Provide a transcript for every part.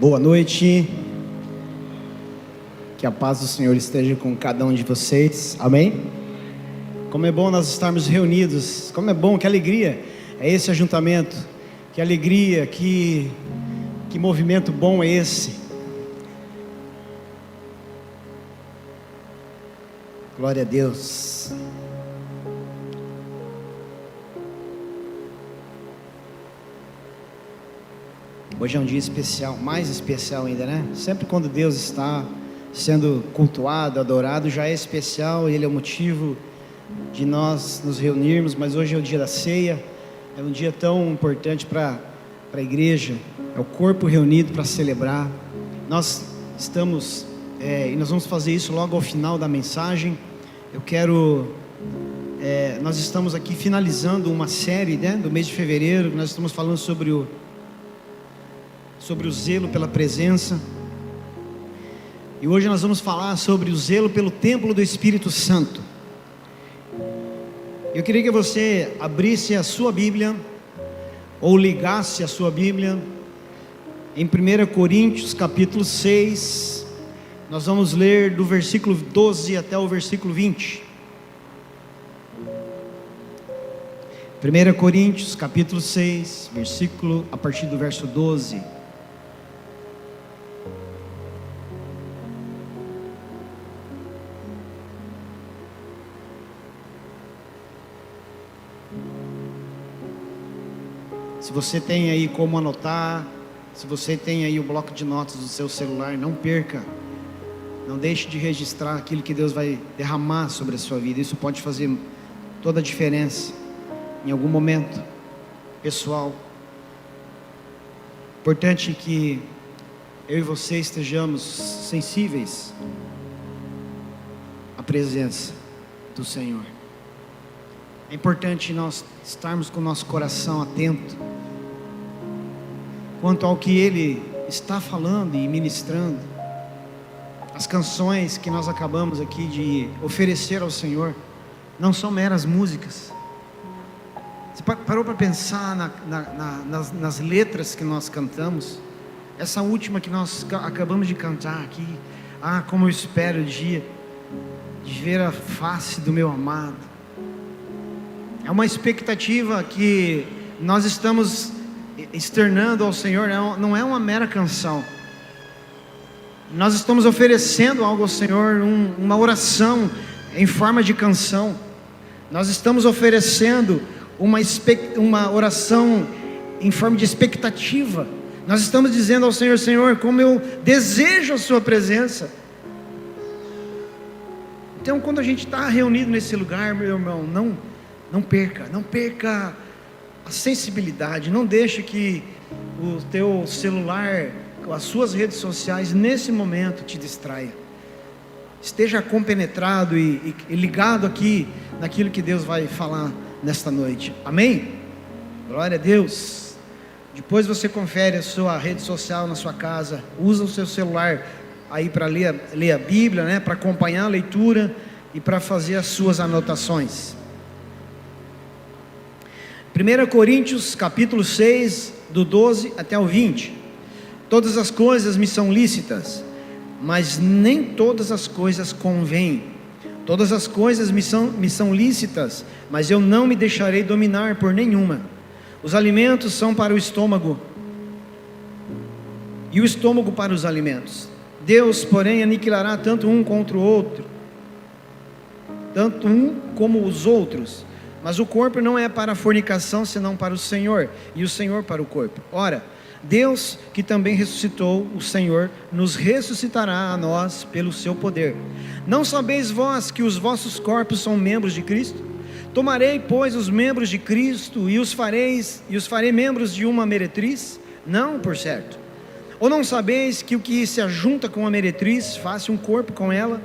Boa noite, que a paz do Senhor esteja com cada um de vocês, amém? Como é bom nós estarmos reunidos, como é bom, que alegria é esse ajuntamento, que alegria, que movimento bom é esse. Glória a Deus. Hoje é um dia especial, mais especial ainda, né? Sempre quando Deus está sendo cultuado, adorado, já é especial, Ele é o motivo de nós nos reunirmos, mas hoje é o dia da ceia, é um dia tão importante para a igreja, é o corpo reunido para celebrar. Nós estamos, e nós vamos fazer isso logo ao final da mensagem. Nós estamos aqui finalizando uma série, né, do mês de fevereiro, nós estamos falando sobre o zelo pela presença, e hoje nós vamos falar sobre o zelo pelo templo do Espírito Santo. Eu queria que você abrisse a sua Bíblia, ou ligasse a sua Bíblia, em 1 Coríntios capítulo 6, nós vamos ler do versículo 12 até o versículo 20. 1 Coríntios capítulo 6, versículo a partir do verso 12. Se você tem aí como anotar, se você tem aí o bloco de notas do seu celular, não perca, não deixe de registrar aquilo que Deus vai derramar sobre a sua vida. Isso pode fazer toda a diferença em algum momento pessoal. Importante que eu e você estejamos sensíveis à presença do Senhor. É importante nós estarmos com o nosso coração atento quanto ao que Ele está falando e ministrando. As canções que nós acabamos aqui de oferecer ao Senhor não são meras músicas. Você parou para pensar nas letras que nós cantamos? Essa última que nós acabamos de cantar aqui, como eu espero o dia de ver a face do meu amado. É uma expectativa que nós estamos externando ao Senhor, não é uma mera canção. Nós estamos oferecendo algo ao Senhor, uma oração em forma de canção. Nós estamos oferecendo uma oração em forma de expectativa. Nós estamos dizendo ao Senhor: Senhor, como eu desejo a sua presença. Então, quando a gente está reunido nesse lugar, meu irmão, não perca a sensibilidade. Não deixe que o teu celular, as suas redes sociais nesse momento te distraia. Esteja compenetrado e ligado aqui naquilo que Deus vai falar nesta noite, amém? Glória a Deus. Depois você confere a sua rede social na sua casa, usa o seu celular aí para ler a Bíblia, né, para acompanhar a leitura e para fazer as suas anotações. 1 Coríntios capítulo 6, do 12 até o 20. Todas as coisas me são lícitas, mas nem todas as coisas convêm. Todas as coisas me são lícitas, mas eu não me deixarei dominar por nenhuma. Os alimentos são para o estômago, e o estômago para os alimentos. Deus, porém, aniquilará tanto um contra o outro, tanto um como os outros. Mas o corpo não é para a fornicação, senão para o Senhor, e o Senhor para o corpo. Ora, Deus, que também ressuscitou o Senhor, nos ressuscitará a nós pelo seu poder. Não sabeis vós que os vossos corpos são membros de Cristo? Tomarei, pois, os membros de Cristo e os farei membros de uma meretriz? Não, por certo. Ou não sabeis que o que se ajunta com a meretriz, faça um corpo com ela?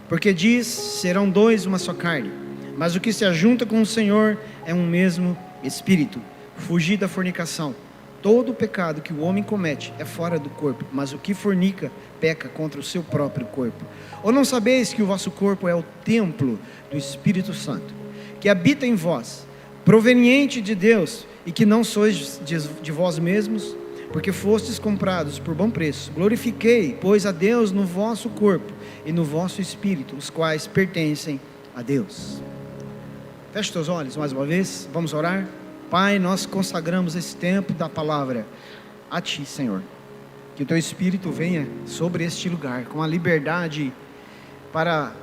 Porque diz: serão dois uma só carne. Mas o que se ajunta com o Senhor é um mesmo Espírito. Fugir da fornicação. Todo o pecado que o homem comete é fora do corpo, mas o que fornica peca contra o seu próprio corpo. Ou não sabeis que o vosso corpo é o templo do Espírito Santo, que habita em vós, proveniente de Deus, e que não sois de vós mesmos, porque fostes comprados por bom preço. Glorifiquei, pois, a Deus no vosso corpo e no vosso espírito, os quais pertencem a Deus. Feche teus olhos mais uma vez, vamos orar. Pai, nós consagramos esse tempo da palavra a Ti, Senhor. Que o Teu Espírito venha sobre este lugar com a liberdade para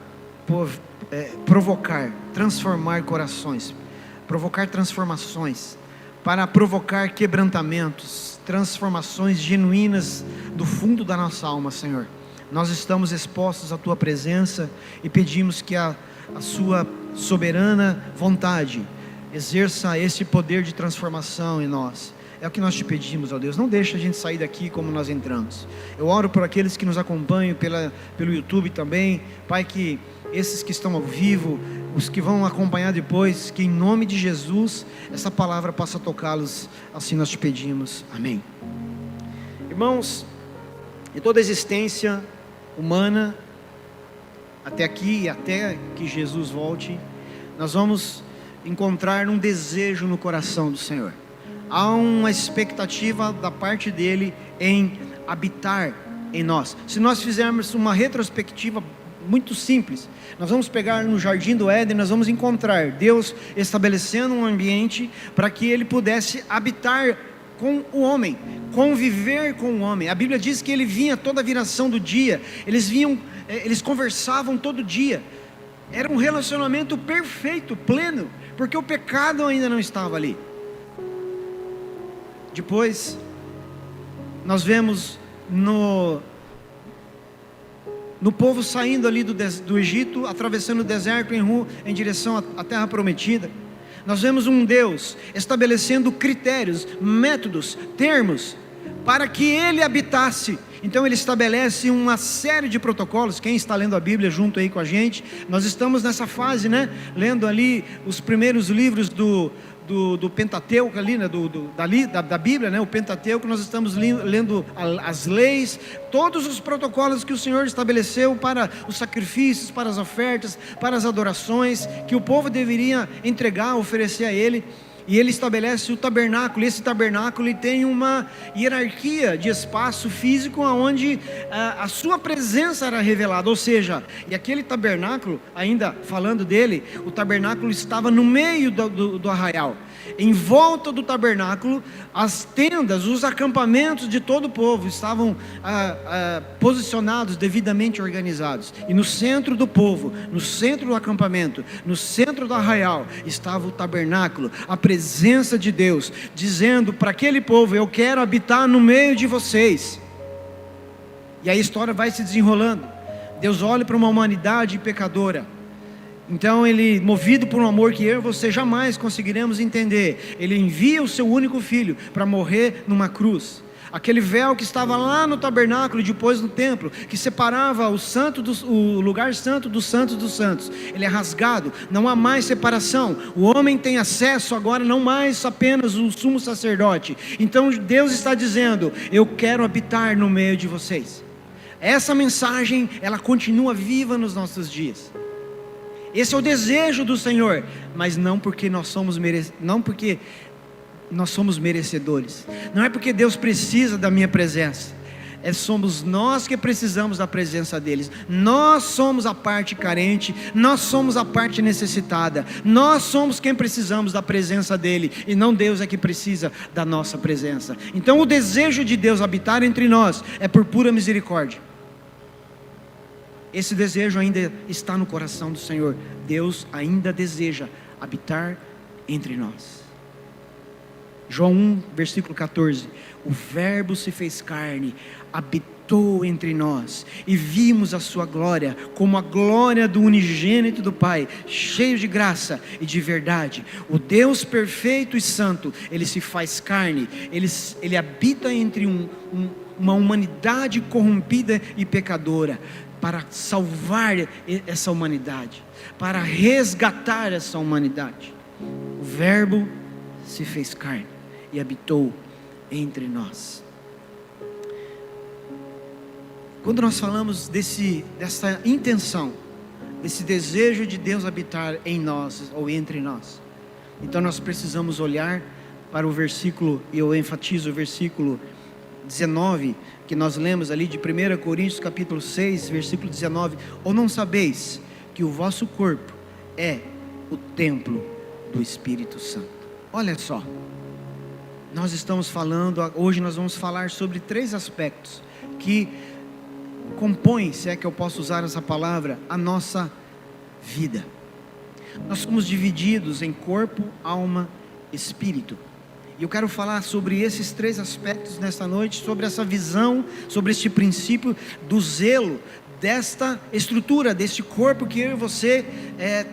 provocar, transformar corações, provocar transformações, para provocar quebrantamentos, transformações genuínas do fundo da nossa alma, Senhor. Nós estamos expostos à Tua presença e pedimos que a Sua soberana vontade exerça esse poder de transformação em nós. É o que nós te pedimos, ó Deus. Não deixa a gente sair daqui como nós entramos. Eu oro por aqueles que nos acompanham pelo YouTube também, Pai, que esses que estão ao vivo, os que vão acompanhar depois, que em nome de Jesus essa palavra possa tocá-los. Assim nós te pedimos, amém. Irmãos, em toda a existência humana, até aqui e até que Jesus volte, nós vamos encontrar um desejo no coração do Senhor. Há uma expectativa da parte dele em habitar em nós. Se nós fizermos uma retrospectiva muito simples, nós vamos pegar no Jardim do Éden, nós vamos encontrar Deus estabelecendo um ambiente para que ele pudesse habitar com o homem, conviver com o homem. A Bíblia diz que ele vinha toda a viração do dia, eles conversavam todo dia. Era um relacionamento perfeito, pleno, porque o pecado ainda não estava ali. Depois nós vemos no povo saindo ali do Egito, atravessando o deserto em direção à terra prometida. Nós vemos um Deus estabelecendo critérios, métodos, termos, para que ele habitasse. Então ele estabelece uma série de protocolos. Quem está lendo a Bíblia junto aí com a gente, nós estamos nessa fase, né? Lendo ali os primeiros livros do Pentateuco ali, né? da Bíblia, né? O Pentateuco, nós estamos lendo as leis, todos os protocolos que o Senhor estabeleceu para os sacrifícios, para as ofertas, para as adorações, que o povo deveria entregar, oferecer a Ele. E ele estabelece o tabernáculo. Esse tabernáculo ele tem uma hierarquia de espaço físico onde a sua presença era revelada. Ou seja, e aquele tabernáculo, ainda falando dele, o tabernáculo estava no meio do arraial. Em volta do tabernáculo, as tendas, os acampamentos de todo o povo estavam posicionados, devidamente organizados. E no centro do povo, no centro do acampamento, no centro do arraial, estava o tabernáculo, a presença de Deus, dizendo para aquele povo: eu quero habitar no meio de vocês. E a história vai se desenrolando. Deus olha para uma humanidade pecadora. Então ele, movido por um amor que eu e você jamais conseguiremos entender, ele envia o seu único filho para morrer numa cruz. Aquele véu que estava lá no tabernáculo, depois no templo, que separava o lugar santo dos santos, ele é rasgado, não há mais separação. O homem tem acesso agora, não mais apenas o sumo sacerdote. Então Deus está dizendo: eu quero habitar no meio de vocês. Essa mensagem, ela continua viva nos nossos dias. Esse é o desejo do Senhor, mas não porque nós somos merecedores. Não é porque Deus precisa da minha presença. Somos nós que precisamos da presença deles. Nós somos a parte carente, nós somos a parte necessitada. Nós somos quem precisamos da presença dele, e não Deus é que precisa da nossa presença. Então o desejo de Deus habitar entre nós é por pura misericórdia. Esse desejo ainda está no coração do Senhor. Deus ainda deseja habitar entre nós. João 1, versículo 14: o verbo se fez carne, habitou entre nós, e vimos a sua glória, como a glória do unigênito do Pai, cheio de graça e de verdade. O Deus perfeito e santo, ele se faz carne, ele habita entre uma humanidade corrompida e pecadora, para salvar essa humanidade, para resgatar essa humanidade. O verbo se fez carne e habitou entre nós. Quando nós falamos dessa intenção, desse desejo de Deus habitar em nós ou entre nós, então nós precisamos olhar para o versículo, e eu enfatizo o versículo 19, que nós lemos ali de 1 Coríntios capítulo 6, versículo 19: ou não sabeis que o vosso corpo é o templo do Espírito Santo? Olha só, nós estamos falando, hoje nós vamos falar sobre 3 aspectos que compõem, se é que eu posso usar essa palavra, a nossa vida. Nós somos divididos em corpo, alma, espírito. E eu quero falar sobre esses 3 aspectos nesta noite, sobre essa visão, sobre este princípio do zelo, desta estrutura, deste corpo que eu e você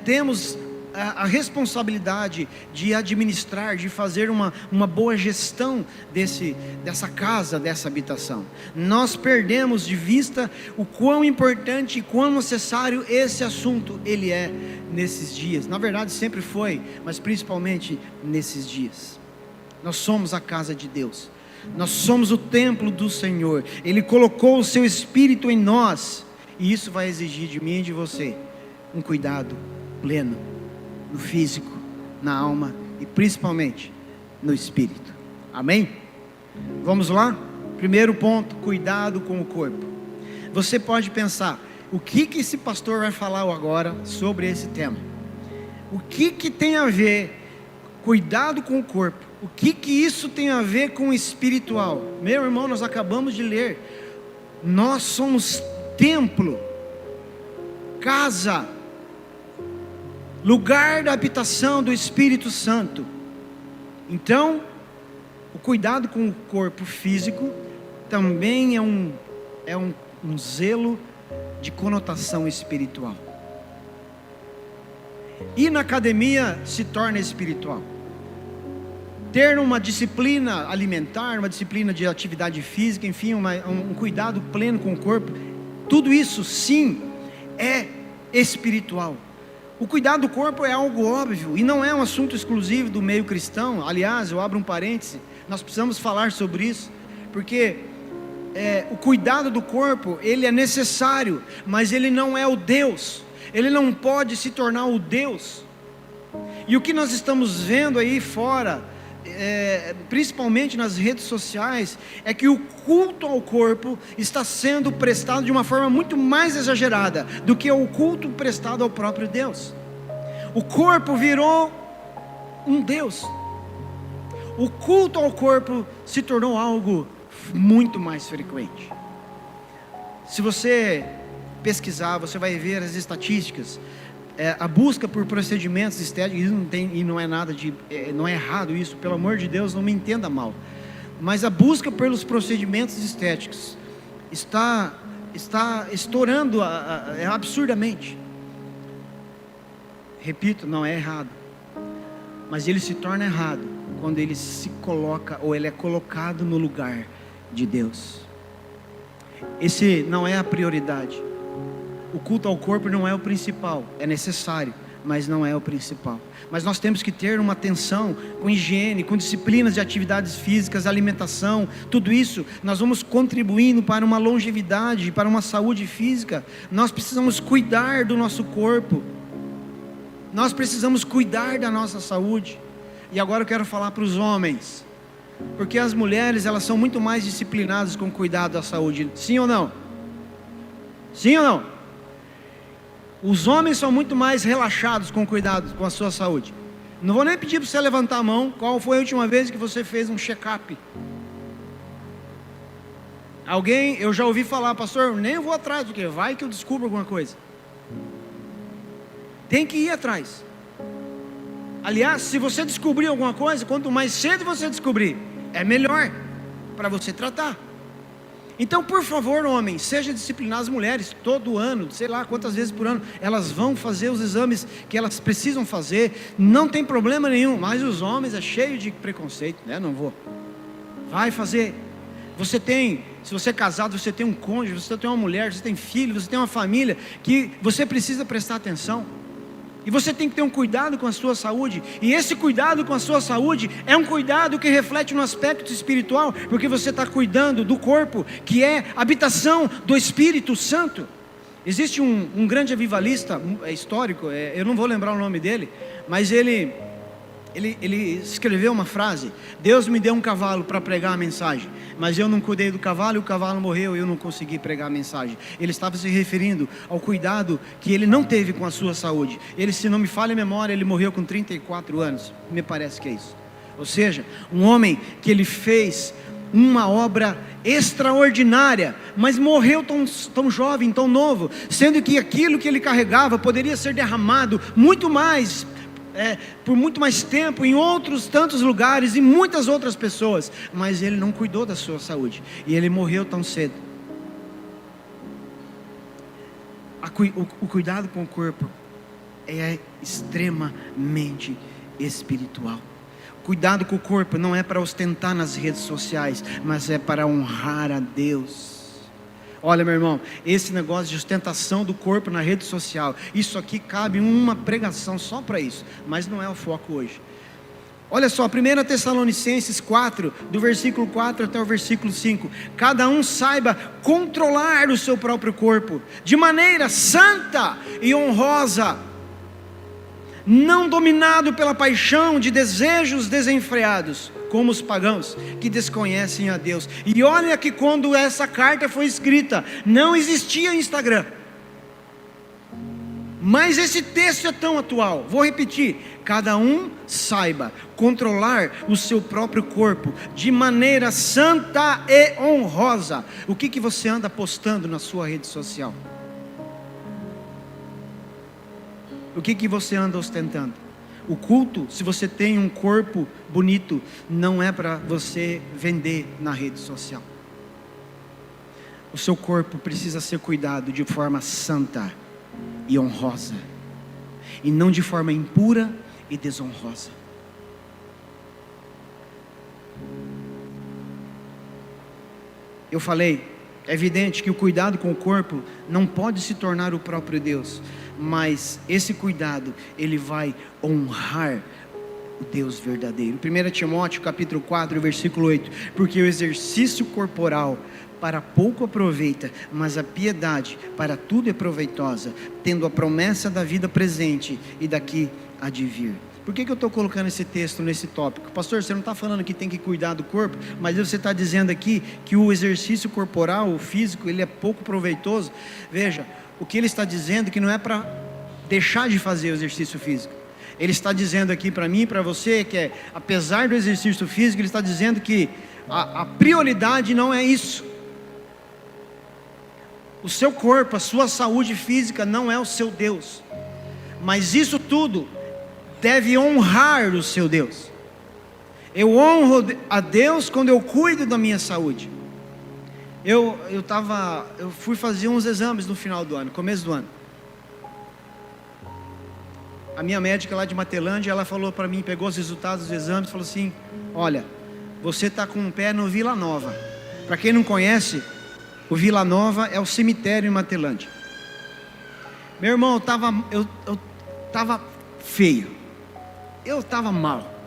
temos a responsabilidade de administrar, de fazer uma boa gestão dessa casa, dessa habitação. Nós perdemos de vista o quão importante e quão necessário esse assunto ele é nesses dias. Na verdade sempre foi, mas principalmente nesses dias. Nós somos a casa de Deus, nós somos o templo do Senhor. Ele colocou o seu Espírito em nós, e isso vai exigir de mim e de você um cuidado pleno no físico, na alma e principalmente no espírito. Amém? Vamos lá? Primeiro ponto: cuidado com o corpo. Você pode pensar, o que esse pastor vai falar agora sobre esse tema? O que tem a ver cuidado com o corpo? O que isso tem a ver com o espiritual? Meu irmão, nós acabamos de ler, nós somos templo, casa, lugar da habitação do Espírito Santo. Então, o cuidado com o corpo físico também é um zelo de conotação espiritual. Ir na academia se torna espiritual. Ter uma disciplina alimentar, uma disciplina de atividade física, enfim, um cuidado pleno com o corpo, tudo isso sim é espiritual. O cuidado do corpo é algo óbvio e não é um assunto exclusivo do meio cristão. Aliás, eu abro um parêntese, nós precisamos falar sobre isso, porque o cuidado do corpo, ele é necessário, mas ele não é o Deus. Ele não pode se tornar o Deus. E o que nós estamos vendo aí fora, principalmente nas redes sociais, é que o culto ao corpo está sendo prestado de uma forma muito mais exagerada do que o culto prestado ao próprio Deus. O corpo virou um Deus. O culto ao corpo se tornou algo muito mais frequente. Se você pesquisar, você vai ver as estatísticas. A busca por procedimentos estéticos, não é nada não é errado isso, pelo amor de Deus, não me entenda mal, mas a busca pelos procedimentos estéticos está estourando absurdamente. Repito, não é errado, mas ele se torna errado quando ele se coloca, ou ele é colocado no lugar de Deus. Esse não é a prioridade. O culto ao corpo não é o principal, é necessário, mas não é o principal. Mas nós temos que ter uma atenção com higiene, com disciplinas de atividades físicas, alimentação, tudo isso nós vamos contribuindo para uma longevidade, para uma saúde física. Nós precisamos cuidar do nosso corpo, nós precisamos cuidar da nossa saúde. E agora eu quero falar para os homens, porque as mulheres, elas são muito mais disciplinadas com o cuidado da saúde, sim ou não? Sim ou não? Os homens são muito mais relaxados com o cuidado com a sua saúde. Não vou nem pedir para você levantar a mão. Qual foi a última vez que você fez um check-up? Alguém, eu já ouvi falar, pastor, nem vou atrás, porque vai que eu descubro alguma coisa. Tem que ir atrás. Aliás, se você descobrir alguma coisa, quanto mais cedo você descobrir, é melhor para você tratar. Então, por favor, homens, seja disciplinado. As mulheres, todo ano, sei lá quantas vezes por ano, elas vão fazer os exames que elas precisam fazer, não tem problema nenhum. Mas os homens é cheio de preconceito, né? Não vou. Vai fazer. Você tem, se você é casado, você tem um cônjuge, você tem uma mulher, você tem filho, você tem uma família, que você precisa prestar atenção. E você tem que ter um cuidado com a sua saúde. E esse cuidado com a sua saúde é um cuidado que reflete no aspecto espiritual, porque você está cuidando do corpo, que é habitação do Espírito Santo. Existe um grande avivalista histórico, eu não vou lembrar o nome dele, mas ele Ele escreveu uma frase: Deus me deu um cavalo para pregar a mensagem, mas eu não cuidei do cavalo e o cavalo morreu e eu não consegui pregar a mensagem. Ele estava se referindo ao cuidado que ele não teve com a sua saúde. Ele, se não me falha a memória, ele morreu com 34 anos, me parece que é isso. Ou seja, um homem que ele fez uma obra extraordinária, mas morreu tão jovem, tão novo, sendo que aquilo que ele carregava poderia ser derramado muito mais, por muito mais tempo, em outros tantos lugares, e muitas outras pessoas, mas ele não cuidou da sua saúde, e ele morreu tão cedo. O cuidado com o corpo é extremamente espiritual. Cuidado com o corpo não é para ostentar nas redes sociais, mas é para honrar a Deus. Olha, meu irmão, esse negócio de ostentação do corpo na rede social, isso aqui cabe uma pregação só para isso, mas não é o foco hoje. Olha só, 1 Tessalonicenses 4, do versículo 4 até o versículo 5. Cada um saiba controlar o seu próprio corpo, de maneira santa e honrosa, não dominado pela paixão de desejos desenfreados, como os pagãos que desconhecem a Deus. E olha que quando essa carta foi escrita, não existia Instagram, mas esse texto é tão atual. Vou repetir: cada um saiba controlar o seu próprio corpo de maneira santa e honrosa. O que você anda postando na sua rede social? O que você anda ostentando? O culto, se você tem um corpo bonito, não é para você vender na rede social. O seu corpo precisa ser cuidado de forma santa e honrosa, e não de forma impura e desonrosa. Eu falei, é evidente que o cuidado com o corpo não pode se tornar o próprio Deus, mas esse cuidado, ele vai honrar o Deus verdadeiro. 1 Timóteo capítulo 4, versículo 8: porque o exercício corporal para pouco aproveita, mas a piedade para tudo é proveitosa, tendo a promessa da vida presente e daqui há de vir. Por que eu estou colocando esse texto nesse tópico? Pastor, você não está falando que tem que cuidar do corpo, mas você está dizendo aqui que o exercício corporal, o físico, ele é pouco proveitoso. Veja, o que ele está dizendo que não é para deixar de fazer o exercício físico. Ele está dizendo aqui para mim e para você que apesar do exercício físico, ele está dizendo que a prioridade não é isso. O seu corpo, a sua saúde física não é o seu Deus, mas isso tudo deve honrar o seu Deus. Eu honro a Deus quando eu cuido da minha saúde. Eu fui fazer uns exames no final do ano, começo do ano. A minha médica lá de Matelândia, ela falou para mim, pegou os resultados dos exames, falou assim: olha, você está com um pé no Vila Nova. Para quem não conhece, o Vila Nova é o cemitério em Matelândia. Meu irmão, eu estava feio, eu estava mal.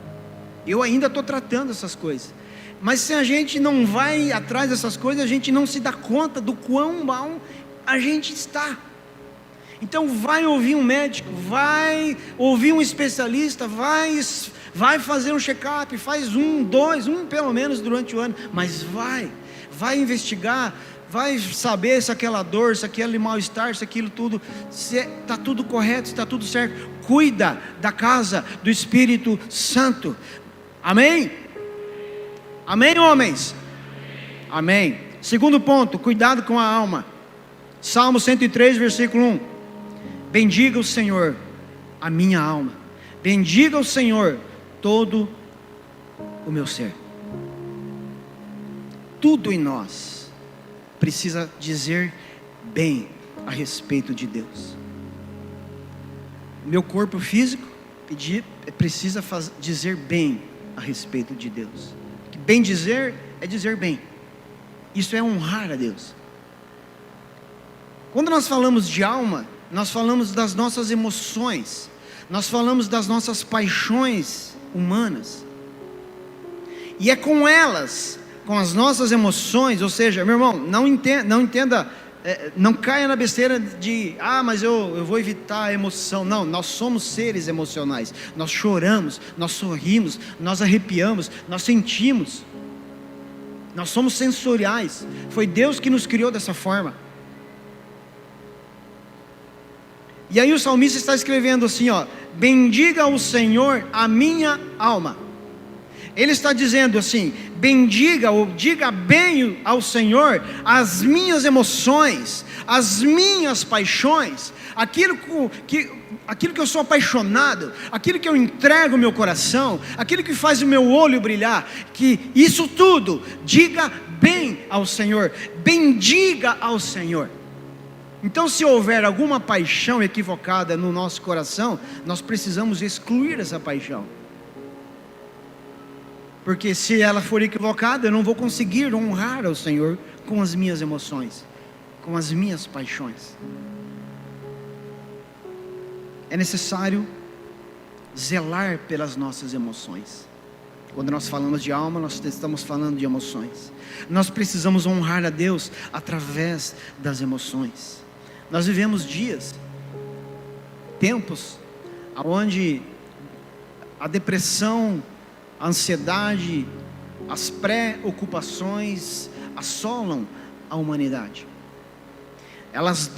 Eu ainda estou tratando essas coisas, mas se a gente não vai atrás dessas coisas, a gente não se dá conta do quão mal a gente está. Então vai ouvir um médico, vai ouvir um especialista, vai fazer um check-up, faz um pelo menos durante o ano, mas vai investigar, vai saber se aquela dor, se aquele mal-estar, se aquilo tudo, se está tudo correto, se está tudo certo. Cuida da casa do Espírito Santo. Amém? Amém, homens? Amém. Segundo ponto, cuidado com a alma. Salmo 103, versículo 1: bendiga o Senhor a minha alma, bendiga o Senhor todo o meu ser. Tudo em nós precisa dizer bem a respeito de Deus. Meu corpo físico precisa dizer bem a respeito de Deus. Bem dizer é dizer bem. Isso é honrar a Deus. Quando nós falamos de alma, nós falamos das nossas emoções, nós falamos das nossas paixões humanas, e é com elas, com as nossas emoções, ou seja, meu irmão, não entenda não caia na besteira de, mas eu vou evitar a emoção. Não, nós somos seres emocionais. Nós choramos, nós sorrimos, nós arrepiamos, nós sentimos. Nós somos sensoriais. Foi Deus que nos criou dessa forma. E aí o salmista está escrevendo assim, bendiga o Senhor a minha alma. Ele está dizendo assim, bendiga ou diga bem ao Senhor as minhas emoções, as minhas paixões, aquilo que eu sou apaixonado, aquilo que eu entrego o meu coração, aquilo que faz o meu olho brilhar, que isso tudo, diga bem ao Senhor, bendiga ao Senhor. Então, se houver alguma paixão equivocada no nosso coração, nós precisamos excluir essa paixão. Porque se ela for equivocada, eu não vou conseguir honrar ao Senhor com as minhas emoções, com as minhas paixões. É necessário zelar pelas nossas emoções. Quando nós falamos de alma, nós estamos falando de emoções. Nós precisamos honrar a Deus através das emoções. Nós vivemos tempos, onde a depressão, a ansiedade, as preocupações assolam a humanidade. Elas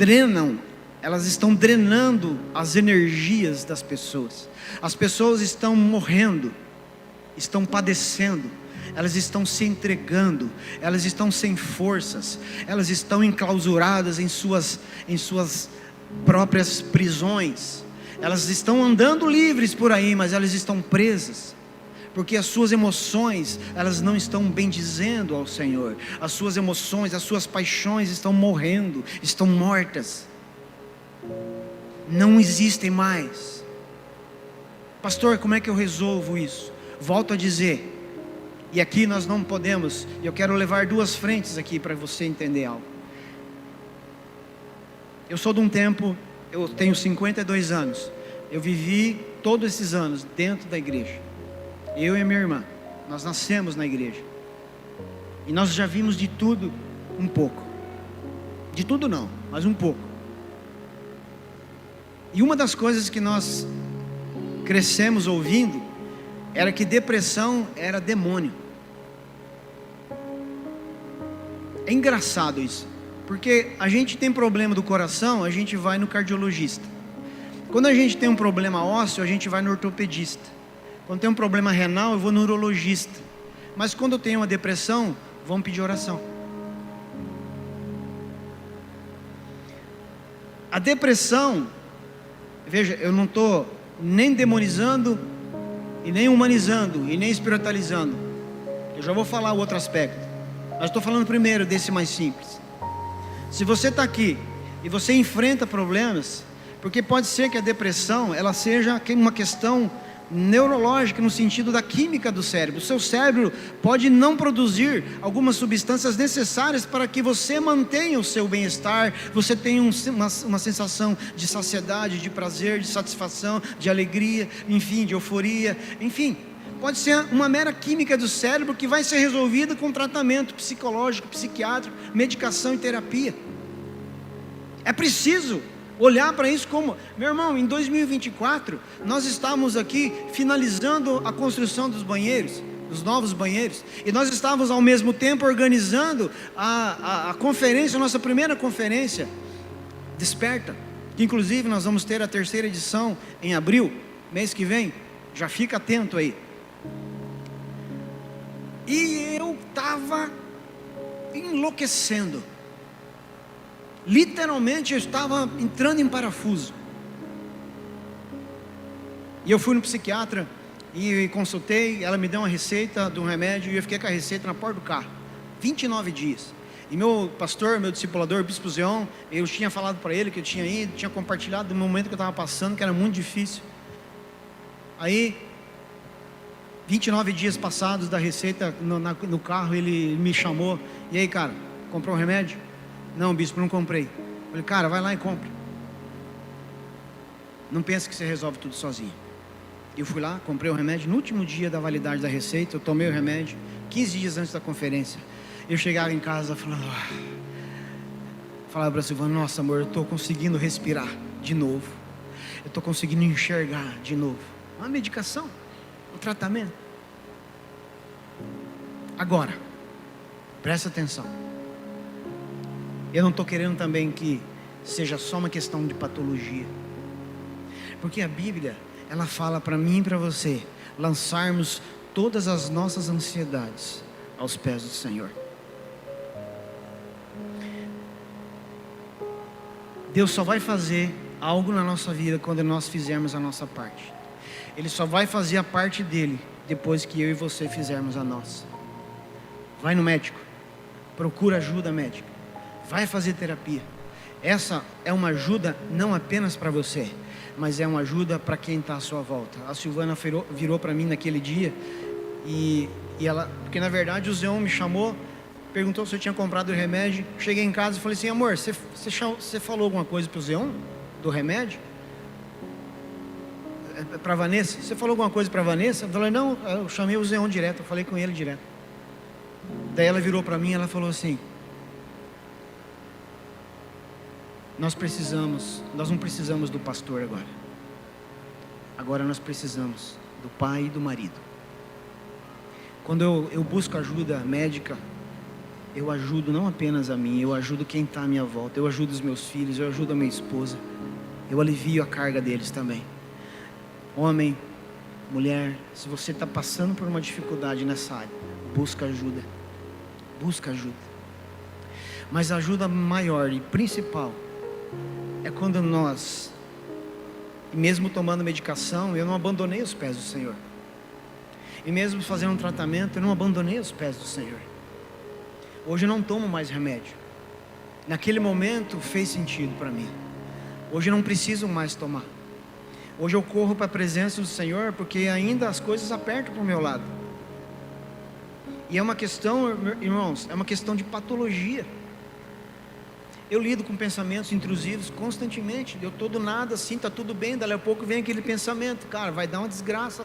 estão drenando as energias das pessoas. As pessoas estão morrendo, estão padecendo, elas estão se entregando, elas estão sem forças, elas estão enclausuradas em suas próprias prisões. Elas estão andando livres por aí, mas elas estão presas, porque as suas emoções, elas não estão bendizendo ao Senhor. As suas emoções, as suas paixões estão morrendo, estão mortas, não existem mais. Pastor, como é que eu resolvo isso? Volto a dizer, e aqui nós não podemos, eu quero levar duas frentes aqui para você entender algo. Eu sou de um tempo, eu tenho 52 anos, eu vivi todos esses anos dentro da igreja. Eu e a minha irmã, nós nascemos na igreja, e nós já vimos de tudo um pouco. De tudo não, mas um pouco. E uma das coisas que nós crescemos ouvindo era que depressão era demônio. É engraçado isso, porque a gente tem problema do coração, a gente vai no cardiologista. Quando a gente tem um problema ósseo, a gente vai no ortopedista. Quando tem um problema renal, eu vou no urologista. Mas quando eu tenho uma depressão, vamos pedir oração. A depressão, veja, eu não estou nem demonizando, e nem humanizando, e nem espiritualizando. Eu já vou falar o outro aspecto, mas estou falando primeiro desse mais simples. Se você está aqui, e você enfrenta problemas, porque pode ser que a depressão, ela seja uma questão neurológica, no sentido da química do cérebro. O seu cérebro pode não produzir algumas substâncias necessárias para que você mantenha o seu bem-estar, você tenha uma sensação de saciedade, de prazer, de satisfação, de alegria, enfim, de euforia, enfim. Pode ser uma mera química do cérebro que vai ser resolvida com tratamento psicológico, psiquiátrico, medicação e terapia. É preciso olhar para isso como, meu irmão, em 2024, nós estamos aqui finalizando a construção dos banheiros, dos novos banheiros, e nós estávamos ao mesmo tempo organizando a conferência, a nossa primeira conferência, Desperta, que inclusive nós vamos ter a 3ª edição em abril, mês que vem, já fica atento aí. E eu estava enlouquecendo. Literalmente eu estava entrando em parafuso. E eu fui no psiquiatra e consultei. Ela me deu uma receita de um remédio, e eu fiquei com a receita na porta do carro 29 dias. E meu pastor, meu discipulador, Bispo Zeon, eu tinha falado para ele que eu tinha ido, tinha compartilhado do momento que eu estava passando, que era muito difícil. Aí 29 dias passados da receita no carro, ele me chamou. E aí, cara, comprou um remédio? Não, bispo, não comprei. Eu falei, cara, vai lá e compra. Não pense que você resolve tudo sozinho. Eu fui lá, comprei o remédio. No último dia da validade da receita, eu tomei o remédio 15 dias antes da conferência. Eu chegava em casa falando, falava para a Silvana: nossa amor, eu estou conseguindo respirar de novo, eu estou conseguindo enxergar de novo. Uma medicação, um tratamento. Agora, presta atenção, eu não estou querendo também que seja só uma questão de patologia, porque a Bíblia, ela fala para mim e para você lançarmos todas as nossas ansiedades aos pés do Senhor. Deus só vai fazer algo na nossa vida quando nós fizermos a nossa parte. Ele só vai fazer a parte dele depois que eu e você fizermos a nossa. Vai no médico, procura ajuda médica, vai fazer terapia. Essa é uma ajuda não apenas para você, mas é uma ajuda para quem está à sua volta. A Silvana virou para mim naquele dia e ela, porque na verdade o Zeon me chamou, perguntou se eu tinha comprado o remédio. Cheguei em casa e falei assim: amor, você falou alguma coisa para o Zeon do remédio? Para a Vanessa? Você falou alguma coisa para a Vanessa? Eu falei: não, eu chamei o Zeon direto, eu falei com ele direto. Daí ela virou para mim e ela falou assim: nós não precisamos do pastor agora nós precisamos do pai e do marido. Quando eu busco ajuda médica, eu ajudo não apenas a mim, eu ajudo quem está à minha volta, eu ajudo os meus filhos, eu ajudo a minha esposa, eu alivio a carga deles também. Homem, mulher, se você está passando por uma dificuldade nessa área, busca ajuda, mas a ajuda maior e principal é quando nós, mesmo tomando medicação, eu não abandonei os pés do Senhor, e mesmo fazendo um tratamento, eu não abandonei os pés do Senhor. Hoje eu não tomo mais remédio. Naquele momento fez sentido para mim. Hoje eu não preciso mais tomar. Hoje eu corro para a presença do Senhor, porque ainda as coisas apertam para o meu lado. E é uma questão, irmãos, é uma questão de patologia. Eu lido com pensamentos intrusivos constantemente. Eu estou do nada assim, está tudo bem, dali a pouco vem aquele pensamento: cara, vai dar uma desgraça,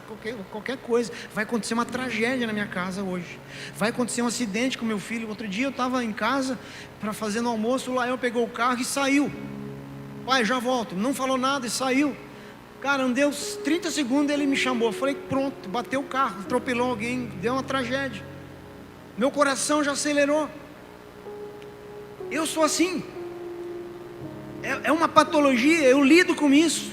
qualquer coisa, vai acontecer uma tragédia na minha casa hoje, vai acontecer um acidente com meu filho. Outro dia eu estava em casa para fazendo almoço, lá eu pegou o carro e saiu. Pai, já volto. Não falou nada e saiu. Cara, andei uns 30 segundos, ele me chamou. Eu falei: pronto, bateu o carro, atropelou alguém, deu uma tragédia. Meu coração já acelerou. Eu sou assim. É uma patologia, eu lido com isso,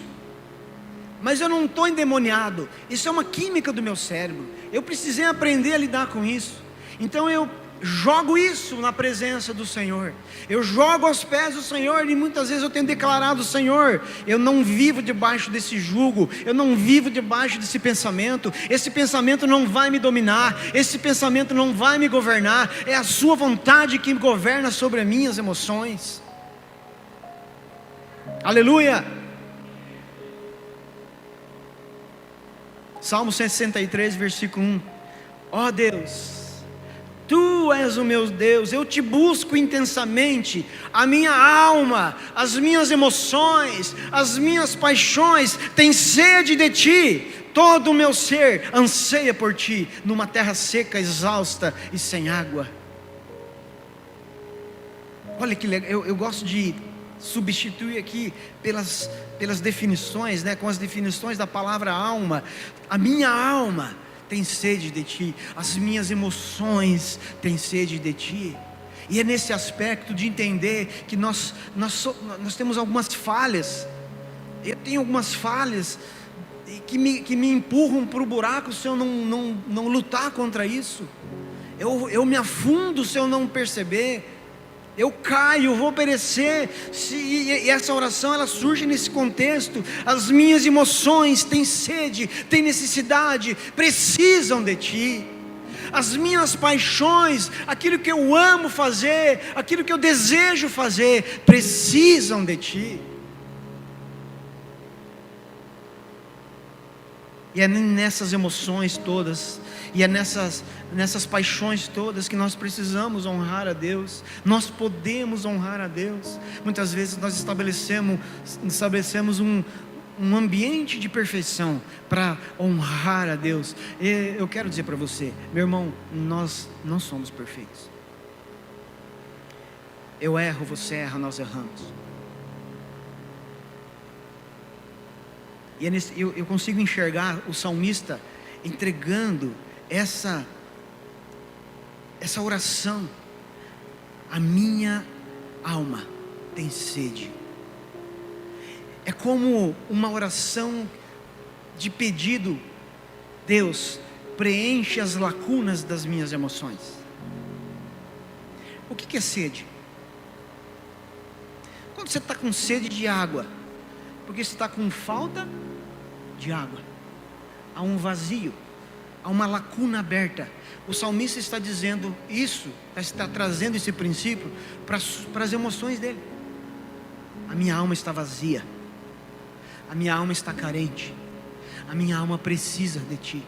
mas eu não estou endemoniado. Isso é uma química do meu cérebro. Eu precisei aprender a lidar com isso. Então eu jogo isso na presença do Senhor, eu jogo aos pés do Senhor. E muitas vezes eu tenho declarado: Senhor, eu não vivo debaixo desse jugo, eu não vivo debaixo desse pensamento. Esse pensamento não vai me dominar, esse pensamento não vai me governar. É a sua vontade que governa sobre as minhas emoções. Aleluia. Salmo 163, versículo 1. Ó Deus, Tu és o meu Deus, eu te busco intensamente. A minha alma, as minhas emoções, as minhas paixões têm sede de Ti. Todo o meu ser anseia por Ti, numa terra seca, exausta e sem água. Olha que legal, eu gosto de substituir aqui pelas definições, com as definições da palavra alma. A minha alma tem sede de Ti, as minhas emoções têm sede de Ti. E é nesse aspecto de entender que nós temos algumas falhas. Eu tenho algumas falhas que me empurram para o buraco se eu não lutar contra isso. Eu me afundo se eu não perceber. Eu caio, vou perecer. E essa oração, ela surge nesse contexto. As minhas emoções têm sede, têm necessidade, precisam de Ti. As minhas paixões, aquilo que eu amo fazer, aquilo que eu desejo fazer, precisam de Ti. E é nessas emoções todas, e é nessas paixões todas que nós precisamos honrar a Deus. Nós podemos honrar a Deus. Muitas vezes nós estabelecemos um ambiente de perfeição para honrar a Deus. E eu quero dizer para você, meu irmão, nós não somos perfeitos. Eu erro, você erra, nós erramos. E eu consigo enxergar o salmista entregando essa oração. A minha alma tem sede. É como uma oração de pedido: Deus, preenche as lacunas das minhas emoções. O que é sede? Quando você está com sede de água, porque você está com falta de água, há um vazio, há uma lacuna aberta. O salmista está dizendo isso, está trazendo esse princípio para as emoções dele. A minha alma está vazia, a minha alma está carente, a minha alma precisa de Ti.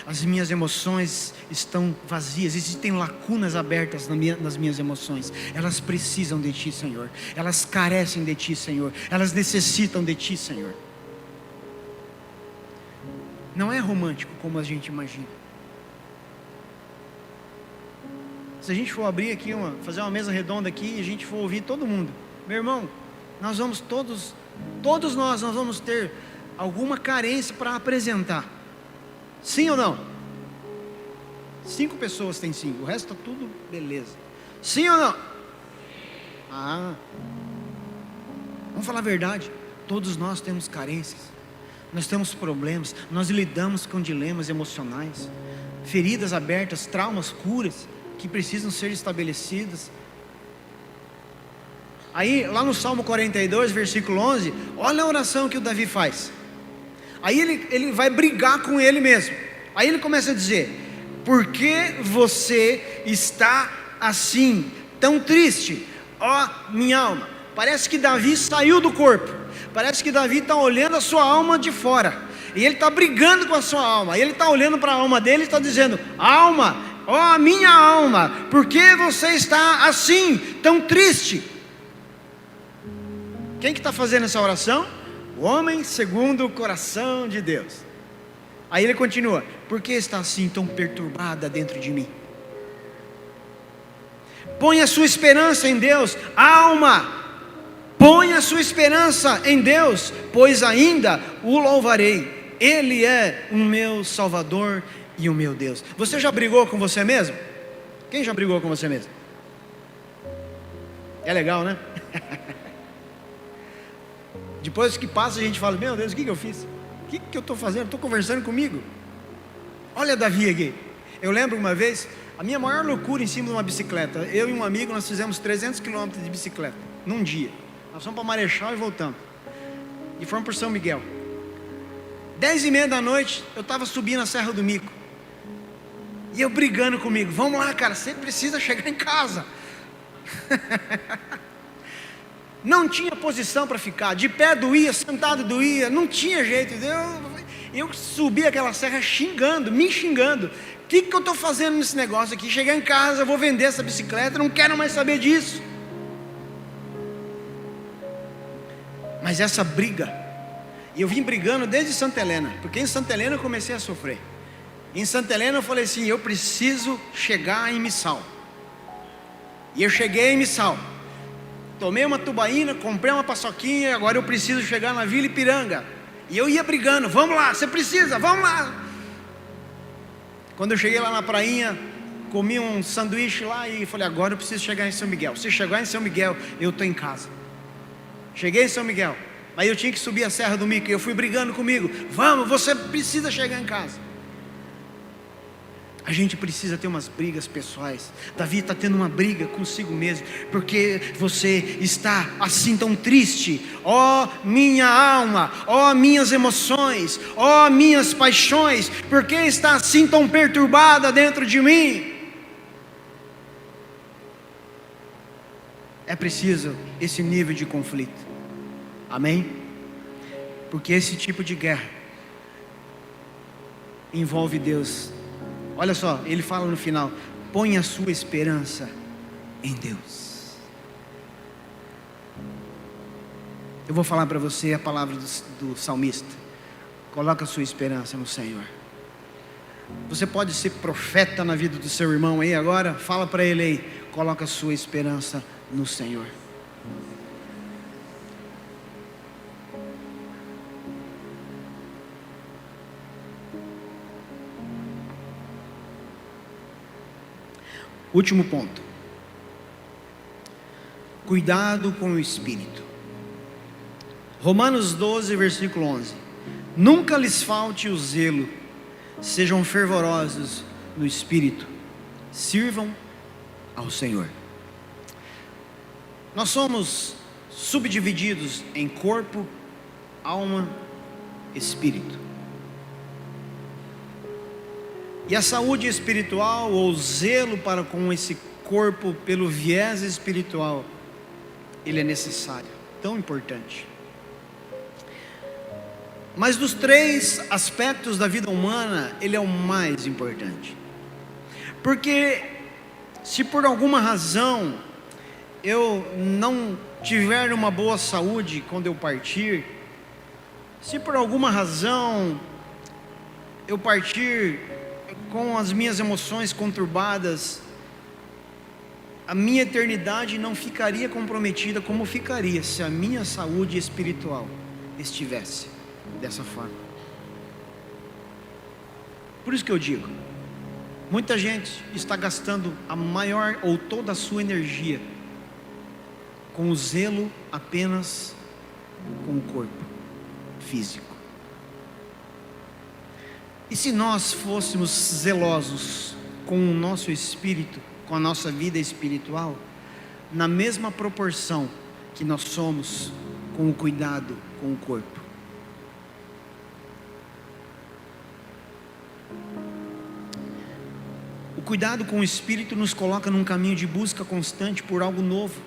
As minhas emoções estão vazias, existem lacunas abertas nas minhas emoções. Elas precisam de Ti, Senhor. Elas carecem de Ti, Senhor. Elas necessitam de Ti, Senhor. Não é romântico como a gente imagina. Se a gente for abrir aqui, fazer uma mesa redonda aqui, e a gente for ouvir todo mundo, meu irmão, nós vamos todos nós vamos ter alguma carência para apresentar. Sim ou não? 5 pessoas têm sim, o resto está tudo beleza. Sim ou não? Vamos falar a verdade. Todos nós temos carências, nós temos problemas, nós lidamos com dilemas emocionais, feridas abertas, traumas, curas que precisam ser estabelecidas. Aí lá no Salmo 42, versículo 11, olha a oração que o Davi faz. Aí ele vai brigar com ele mesmo. Aí ele começa a dizer: por que você está assim, tão triste, ó minha alma? Parece que Davi saiu do corpo, parece que Davi está olhando a sua alma de fora, e ele está brigando com a sua alma. E ele está olhando para a alma dele e está dizendo: alma, ó minha alma, por que você está assim, tão triste? Quem que está fazendo essa oração? O homem segundo o coração de Deus. Aí ele continua: por que está assim tão perturbada dentro de mim? Põe a sua esperança em Deus, alma, põe a sua esperança em Deus, pois ainda o louvarei. Ele é o meu Salvador e o meu Deus. Você já brigou com você mesmo? Quem já brigou com você mesmo? É legal, né? Depois que passa a gente fala: meu Deus, o que eu fiz? O que eu estou fazendo? Estou conversando comigo. Olha Davi aqui. Eu lembro uma vez, a minha maior loucura em cima de uma bicicleta. Eu e um amigo, nós fizemos 300 km de bicicleta num dia. Nós fomos para Marechal e voltamos. E fomos por São Miguel. 10h30 da noite, eu estava subindo a Serra do Mico. E eu brigando comigo: vamos lá, cara, você precisa chegar em casa. Não tinha posição para ficar, de pé doía, sentado doía, não tinha jeito. Eu subi aquela serra xingando, me xingando: o que eu estou fazendo nesse negócio aqui? Chegar em casa, eu vou vender essa bicicleta, não quero mais saber disso. Mas essa briga, e eu vim brigando desde Santa Helena, porque em Santa Helena eu comecei a sofrer. Em Santa Helena eu falei assim: eu preciso chegar em Missal. E eu cheguei em Missal, tomei uma tubaína, comprei uma paçoquinha, agora eu preciso chegar na Vila Ipiranga. E eu ia brigando: vamos lá, você precisa, vamos lá. Quando eu cheguei lá na prainha, comi um sanduíche lá e falei: agora eu preciso chegar em São Miguel. Se chegar em São Miguel, eu estou em casa. Cheguei em São Miguel, aí eu tinha que subir a Serra do Mico, e eu fui brigando comigo: vamos, você precisa chegar em casa. A gente precisa ter umas brigas pessoais. Davi está tendo uma briga consigo mesmo, porque você está assim tão triste, ó minha alma, ó minhas emoções, ó minhas paixões, porque está assim tão perturbada dentro de mim? É preciso esse nível de conflito, amém? Porque esse tipo de guerra envolve Deus. Olha só, ele fala no final: põe a sua esperança em Deus. Eu vou falar para você a palavra do salmista: coloca a sua esperança no Senhor. Você pode ser profeta na vida do seu irmão aí agora? Fala para ele aí: coloca a sua esperança no Senhor. Último ponto. Cuidado com o espírito. Romanos 12, versículo 11. Nunca lhes falte o zelo, sejam fervorosos no espírito, sirvam ao Senhor. Nós somos subdivididos em corpo, alma, espírito. E a saúde espiritual, ou zelo para com esse corpo pelo viés espiritual, ele é necessário, tão importante. Mas dos três aspectos da vida humana, ele é o mais importante. Porque se por alguma razão eu não tiver uma boa saúde quando eu partir, se por alguma razão eu partir com as minhas emoções conturbadas, a minha eternidade não ficaria comprometida como ficaria se a minha saúde espiritual estivesse dessa forma. Por isso que eu digo, muita gente está gastando a maior ou toda a sua energia com o zelo apenas com o corpo físico. E se nós fôssemos zelosos com o nosso espírito, com a nossa vida espiritual, na mesma proporção que nós somos com o cuidado com o corpo? O cuidado com o espírito nos coloca num caminho de busca constante por algo novo.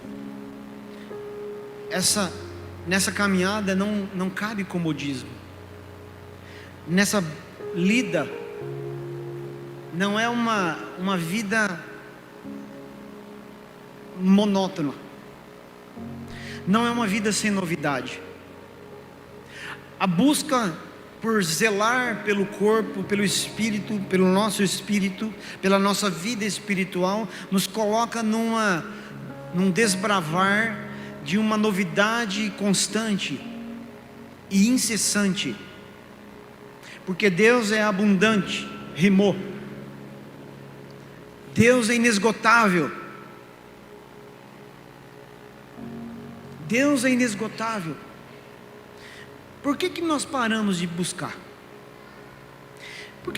Nessa caminhada não cabe comodismo. Nessa lida não é uma vida monótona, não é uma vida sem novidade. A busca por zelar pelo corpo, pelo espírito, pelo nosso espírito, pela nossa vida espiritual, nos coloca num desbravar de uma novidade constante e incessante, porque Deus é abundante, rimou. Deus é inesgotável. Deus é inesgotável. Por que nós paramos de buscar?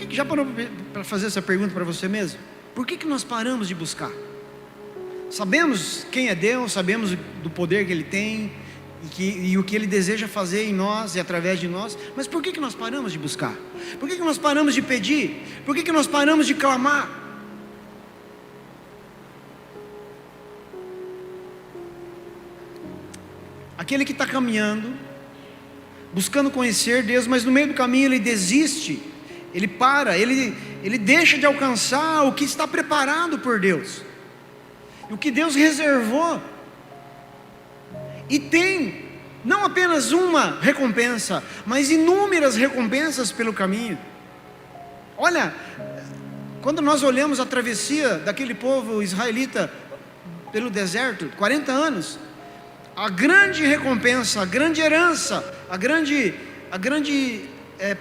Já parou para fazer essa pergunta para você mesmo? Por que nós paramos de buscar? Sabemos quem é Deus, sabemos do poder que Ele tem e o que Ele deseja fazer em nós e através de nós, mas por que nós paramos de buscar? Por que nós paramos de pedir? Por que nós paramos de clamar? Aquele que está caminhando, buscando conhecer Deus, mas no meio do caminho ele desiste, ele para, ele deixa de alcançar o que está preparado por Deus, o que Deus reservou. E tem não apenas uma recompensa, mas inúmeras recompensas pelo caminho. Olha, quando nós olhamos a travessia daquele povo israelita pelo deserto, 40 anos, a grande recompensa, a grande herança, a grande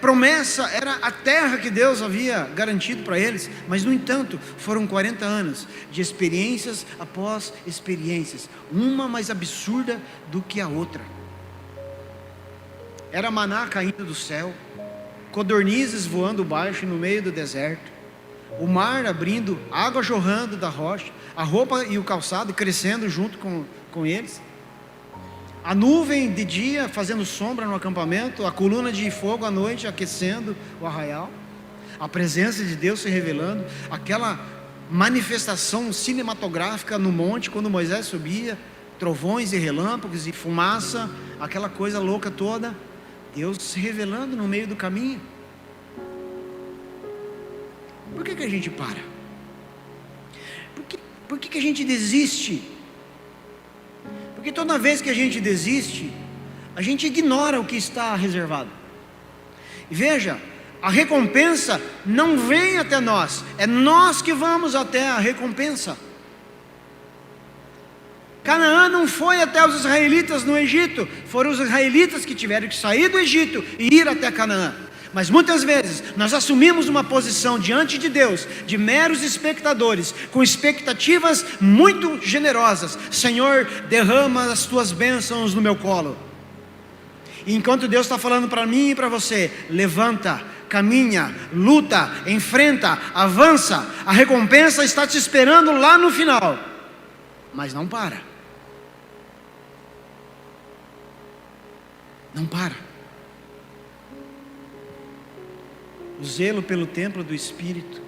promessa era a terra que Deus havia garantido para eles. Mas no entanto, foram 40 anos de experiências após experiências, uma mais absurda do que a outra. Era maná caindo do céu, codornizes voando baixo no meio do deserto, o mar abrindo, água jorrando da rocha, a roupa e o calçado crescendo junto com eles, a nuvem de dia fazendo sombra no acampamento, a coluna de fogo à noite aquecendo o arraial, a presença de Deus se revelando, aquela manifestação cinematográfica no monte quando Moisés subia, trovões e relâmpagos e fumaça, aquela coisa louca toda, Deus se revelando no meio do caminho. Por que a gente para? Por que a gente desiste? Porque toda vez que a gente desiste, a gente ignora o que está reservado. E veja, a recompensa não vem até nós, é nós que vamos até a recompensa. Canaã não foi até os israelitas no Egito, foram os israelitas que tiveram que sair do Egito e ir até Canaã. Mas muitas vezes nós assumimos uma posição diante de Deus de meros espectadores, com expectativas muito generosas. Senhor, derrama as tuas bênçãos no meu colo. E enquanto Deus está falando para mim e para você, levanta, caminha, luta, enfrenta, avança, a recompensa está te esperando lá no final. Mas não para. Não para. O zelo pelo templo do Espírito,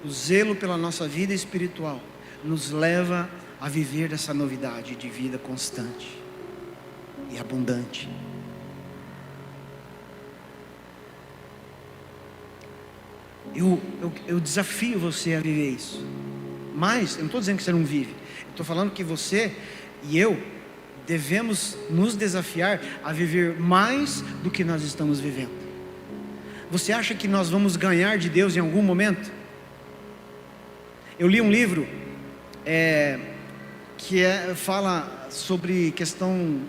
o zelo pela nossa vida espiritual, nos leva a viver essa novidade de vida constante e abundante. Eu desafio você a viver isso. Mas, eu não estou dizendo que você não vive, estou falando que você e eu devemos nos desafiar a viver mais do que nós estamos vivendo. Você acha que nós vamos ganhar de Deus em algum momento? Eu li um livro fala sobre questão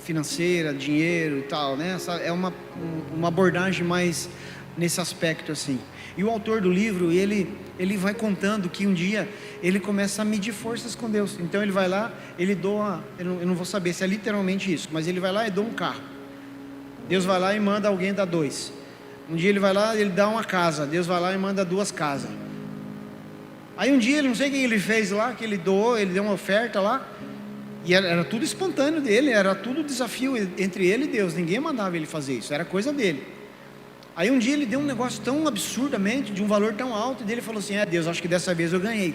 financeira, dinheiro e tal, né? É uma abordagem mais nesse aspecto assim. E o autor do livro, ele vai contando que um dia ele começa a medir forças com Deus. Então ele vai lá, ele doa, eu não vou saber se é literalmente isso, mas ele vai lá e doa um carro. Deus vai lá e manda alguém dar 2. Um dia ele vai lá e ele dá uma casa. Deus vai lá e manda 2 casas. Aí um dia, ele não sei o que ele fez lá, que ele doou, ele deu uma oferta lá. E era tudo espontâneo dele, era tudo desafio entre ele e Deus. Ninguém mandava ele fazer isso, era coisa dele. Aí um dia ele deu um negócio tão absurdamente, de um valor tão alto, e ele falou assim: Deus, acho que dessa vez eu ganhei.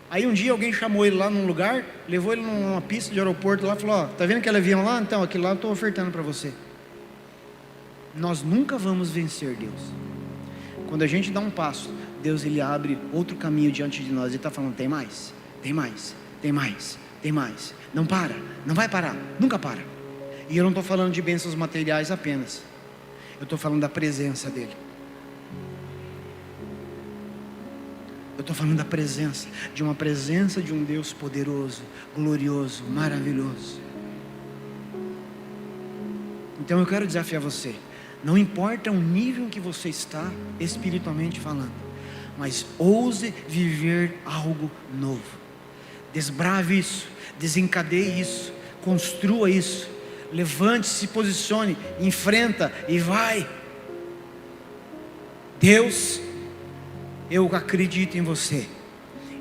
Aí um dia alguém chamou ele lá num lugar, levou ele numa pista de aeroporto lá, falou: tá vendo aquele avião lá? Então, aquele lá eu estou ofertando para você. Nós nunca vamos vencer Deus. Quando a gente dá um passo, Deus ele abre outro caminho diante de nós. Ele está falando: tem mais, tem mais, tem mais, tem mais. Não para, não vai parar, nunca para. E eu não estou falando de bênçãos materiais apenas, eu estou falando da presença dele. Eu estou falando da presença, de uma presença de um Deus poderoso, glorioso, maravilhoso. Então eu quero desafiar você. Não importa o nível em que você está espiritualmente falando, mas ouse viver algo novo. Desbrave isso, desencadeie isso, construa isso. Levante-se, se posicione, enfrenta e vai. Deus, eu acredito em você.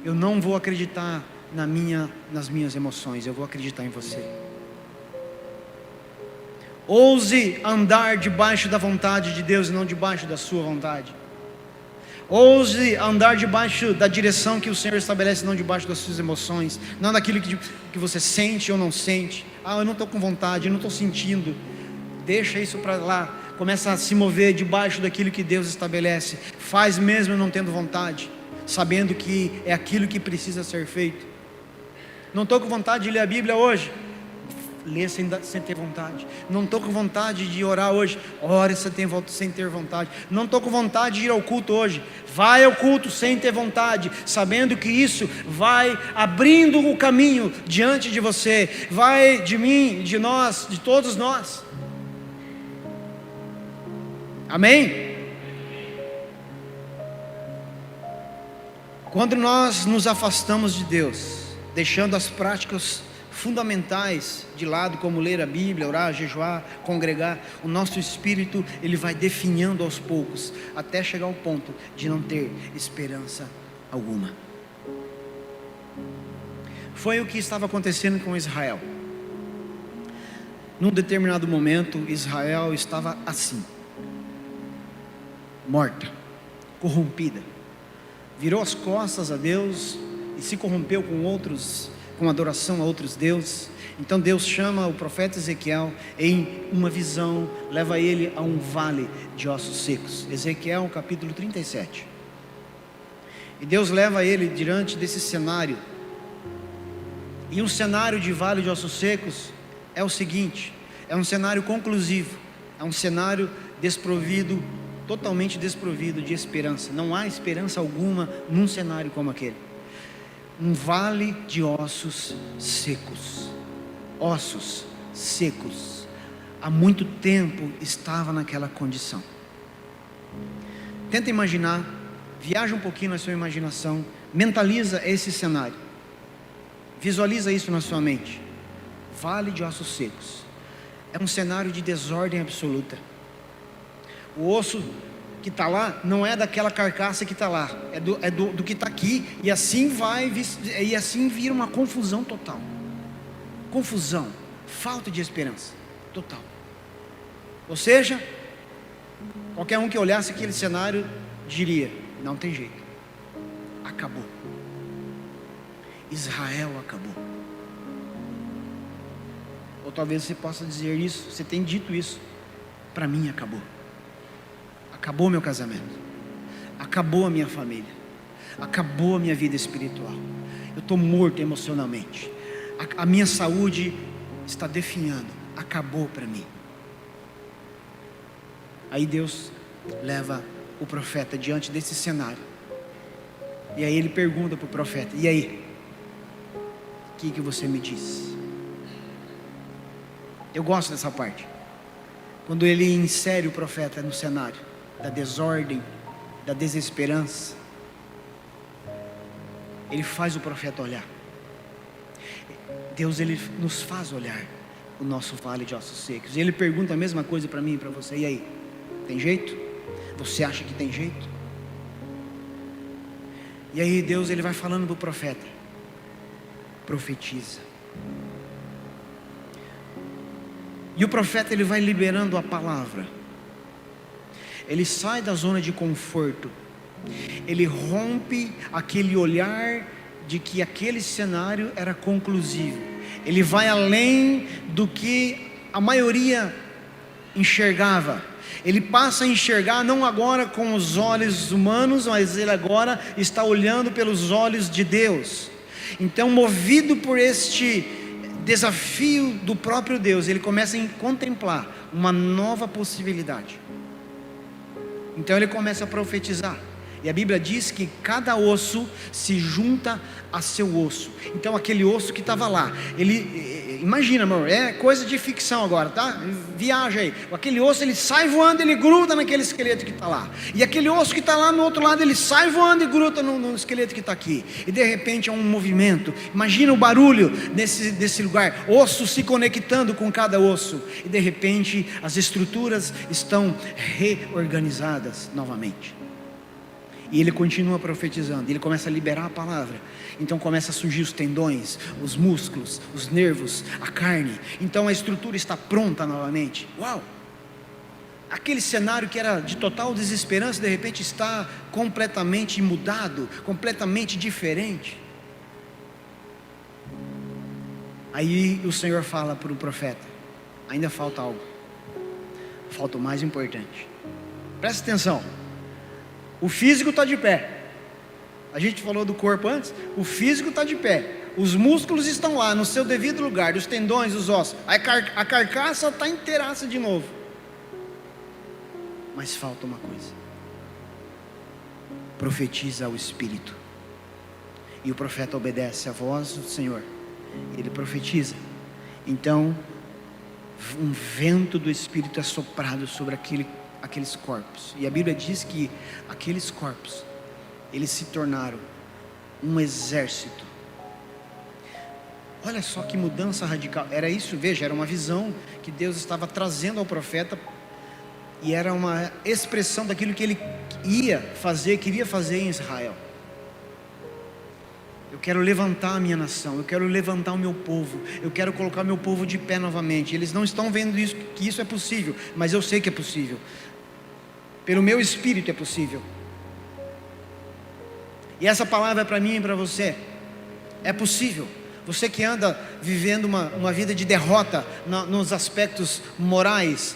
Eu não vou acreditar nas minhas emoções, eu vou acreditar em você. Ouse andar debaixo da vontade de Deus e não debaixo da sua vontade. Ouse andar debaixo da direção que o Senhor estabelece, não debaixo das suas emoções, não daquilo que você sente ou não sente. Eu não estou com vontade, eu não estou sentindo. Deixa isso para lá. Começa a se mover debaixo daquilo que Deus estabelece. Faz mesmo não tendo vontade, sabendo que é aquilo que precisa ser feito. Não estou com vontade de ler a Bíblia hoje. Lê sem ter vontade. Não estou com vontade de orar hoje. Ore sem ter vontade. Não estou com vontade de ir ao culto hoje. Vai ao culto sem ter vontade, sabendo que isso vai abrindo o caminho diante de você. Vai de mim, de nós, de todos nós. Amém? Quando nós nos afastamos de Deus, deixando as práticas fundamentais de lado, como ler a Bíblia, orar, jejuar, congregar, o nosso espírito ele vai definhando aos poucos, até chegar ao ponto de não ter esperança alguma. Foi o que estava acontecendo com Israel. Num determinado momento, Israel estava assim, morta, corrompida, virou as costas a Deus e se corrompeu com adoração a outros deuses. Então Deus chama o profeta Ezequiel em uma visão, leva ele a um vale de ossos secos. Ezequiel capítulo 37. E Deus leva ele diante desse cenário. E um cenário de vale de ossos secos é o seguinte: é um cenário conclusivo, é um cenário desprovido, totalmente desprovido de esperança. Não há esperança alguma num cenário como aquele. um vale de ossos secos. Ossos secos. Há muito tempo estava naquela condição. Tenta imaginar, viaja um pouquinho na sua imaginação, mentaliza esse cenário, visualiza isso na sua mente. Vale de ossos secos. É um cenário de desordem absoluta. O osso que está lá não é daquela carcaça que está lá, é do que está aqui, e assim vira uma confusão total. Confusão, falta de esperança total. Ou seja, qualquer um que olhasse aquele cenário diria: não tem jeito, acabou. Israel acabou. Ou talvez você possa dizer isso, você tem dito isso: para mim acabou. Acabou meu casamento, acabou a minha família, acabou a minha vida espiritual, eu estou morto emocionalmente, a minha saúde está definhando, acabou para mim. Aí Deus leva o profeta diante desse cenário, e aí ele pergunta para o profeta: e aí, o que você me diz? Eu gosto dessa parte, quando ele insere o profeta no cenário da desordem, da desesperança. Ele faz o profeta olhar. Deus, ele nos faz olhar o nosso vale de ossos secos, e ele pergunta a mesma coisa para mim e para você: e aí, tem jeito? Você acha que tem jeito? E aí Deus, ele vai falando para o profeta: profetiza. E o profeta, ele vai liberando a palavra. Ele sai da zona de conforto, ele rompe aquele olhar de que aquele cenário era conclusivo, ele vai além do que a maioria enxergava, ele passa a enxergar não agora com os olhos humanos, mas ele agora está olhando pelos olhos de Deus. Então, movido por este desafio do próprio Deus, ele começa a contemplar uma nova possibilidade. Então ele começa a profetizar, e a Bíblia diz que cada osso se junta a seu osso. Então aquele osso que estava lá, imagina, amor, é coisa de ficção agora, tá? Viaja aí. Aquele osso, ele sai voando, ele gruda naquele esqueleto que está lá, e aquele osso que está lá no outro lado, ele sai voando e gruda no esqueleto que está aqui, e de repente é um movimento. Imagina o barulho desse lugar, osso se conectando com cada osso, e de repente as estruturas estão reorganizadas novamente. E ele continua profetizando, ele começa a liberar a palavra. Então começa a surgir os tendões, os músculos, os nervos, a carne. Então a estrutura está pronta novamente. Uau! Aquele cenário que era de total desesperança, de repente está completamente mudado, completamente diferente. Aí o Senhor fala para o profeta: ainda falta algo, falta o mais importante. Presta atenção. O físico está de pé. A gente falou do corpo antes. O físico está de pé. Os músculos estão lá no seu devido lugar, os tendões, os ossos. A carcaça está inteiraça de novo. Mas falta uma coisa. Profetiza ao Espírito. E o profeta obedece à voz do Senhor. Ele profetiza. Então um vento do Espírito é soprado sobre aqueles corpos, e a Bíblia diz que aqueles corpos, eles se tornaram um exército. Olha só que mudança radical, era isso, veja, era uma visão que Deus estava trazendo ao profeta, e era uma expressão daquilo que ele queria fazer em Israel. Eu quero levantar a minha nação, eu quero levantar o meu povo, eu quero colocar o meu povo de pé novamente. Eles não estão vendo isso, que isso é possível, mas eu sei que é possível. Pelo meu espírito é possível. E essa palavra é para mim e para você. É possível. Você que anda vivendo uma vida de derrota nos aspectos morais,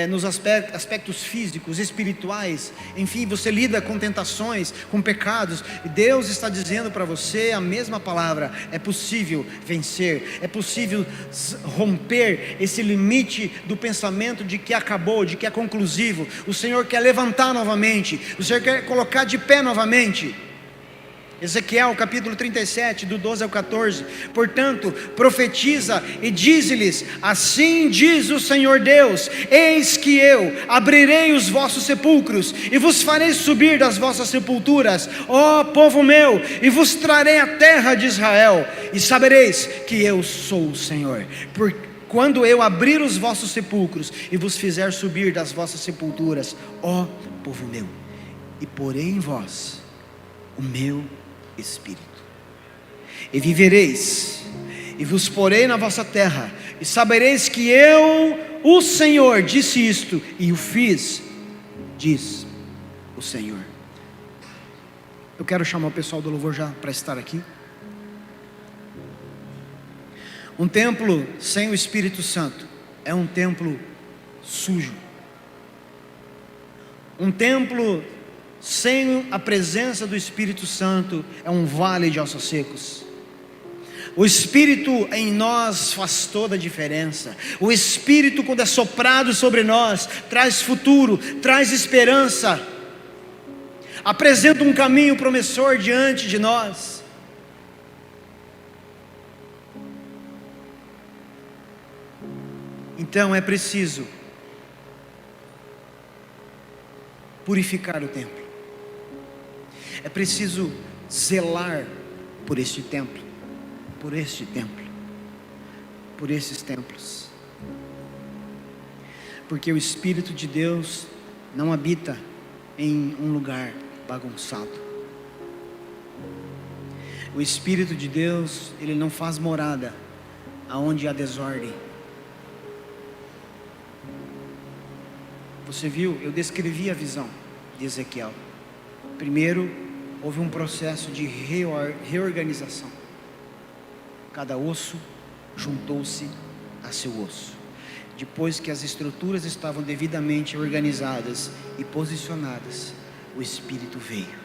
nos aspectos físicos, espirituais, enfim, você lida com tentações, com pecados, e Deus está dizendo para você a mesma palavra: é possível vencer, é possível romper esse limite do pensamento de que acabou, de que é conclusivo. O Senhor quer levantar novamente, o Senhor quer colocar de pé novamente. Ezequiel capítulo 37, do 12 ao 14: portanto, profetiza e dize-lhes: assim diz o Senhor Deus, eis que eu abrirei os vossos sepulcros, e vos farei subir das vossas sepulturas, ó povo meu, e vos trarei a terra de Israel, e sabereis que eu sou o Senhor, quando eu abrir os vossos sepulcros, e vos fizer subir das vossas sepulturas, ó povo meu, e porei em vós o meu Espírito, e vivereis, e vos porei na vossa terra, e sabereis que eu, o Senhor, disse isto, e o fiz, diz o Senhor. Eu quero chamar o pessoal do louvor já para estar aqui. Um templo sem o Espírito Santo é um templo sujo. Um templo sem a presença do Espírito Santo é um vale de ossos secos. O Espírito em nós faz toda a diferença. O Espírito, quando é soprado sobre nós, traz futuro, traz esperança, apresenta um caminho promissor diante de nós. Então é preciso purificar o templo. É preciso zelar por este templo, por este templo, por esses templos. Porque o Espírito de Deus não habita em um lugar bagunçado. O Espírito de Deus, ele não faz morada aonde há desordem. Você viu, eu descrevi a visão de Ezequiel. Primeiro, houve um processo de reorganização. Cada osso juntou-se a seu osso. Depois que as estruturas estavam devidamente organizadas e posicionadas, o Espírito veio.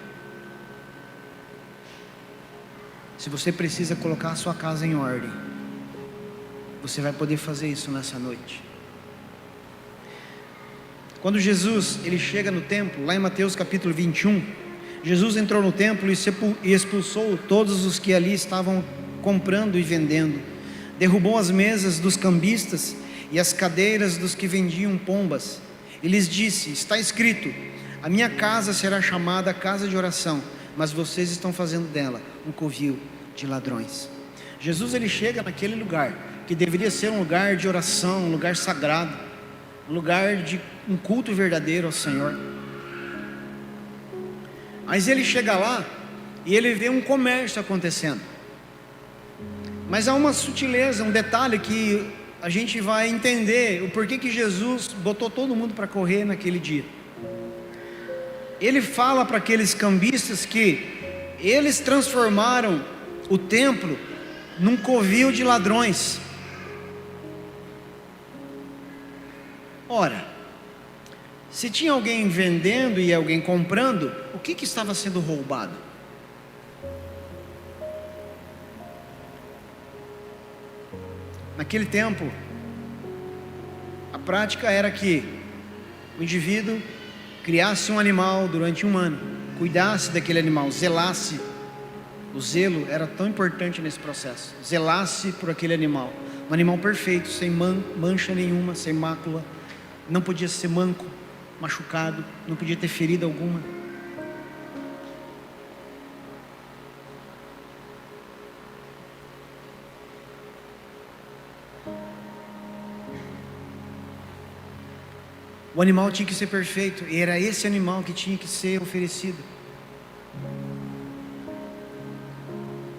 Se você precisa colocar a sua casa em ordem, você vai poder fazer isso nessa noite. Quando Jesus ele chega no templo, lá em Mateus capítulo 21, Jesus entrou no templo e expulsou todos os que ali estavam comprando e vendendo, derrubou as mesas dos cambistas e as cadeiras dos que vendiam pombas, e lhes disse: está escrito, a minha casa será chamada casa de oração, mas vocês estão fazendo dela um covil de ladrões. Jesus ele chega naquele lugar, que deveria ser um lugar de oração, um lugar sagrado, um lugar de um culto verdadeiro ao Senhor. Mas ele chega lá, e ele vê um comércio acontecendo. Mas há uma sutileza, um detalhe que a gente vai entender o porquê que Jesus botou todo mundo para correr naquele dia. Ele fala para aqueles cambistas que eles transformaram o templo num covil de ladrões. Ora, se tinha alguém vendendo e alguém comprando, o que estava sendo roubado? Naquele tempo, a prática era que o indivíduo criasse um animal durante um ano, cuidasse daquele animal, zelasse. O zelo era tão importante nesse processo. Zelasse por aquele animal, um animal perfeito, sem mancha nenhuma, sem mácula, não podia ser manco, machucado, não podia ter ferida alguma. O animal tinha que ser perfeito, e era esse animal que tinha que ser oferecido.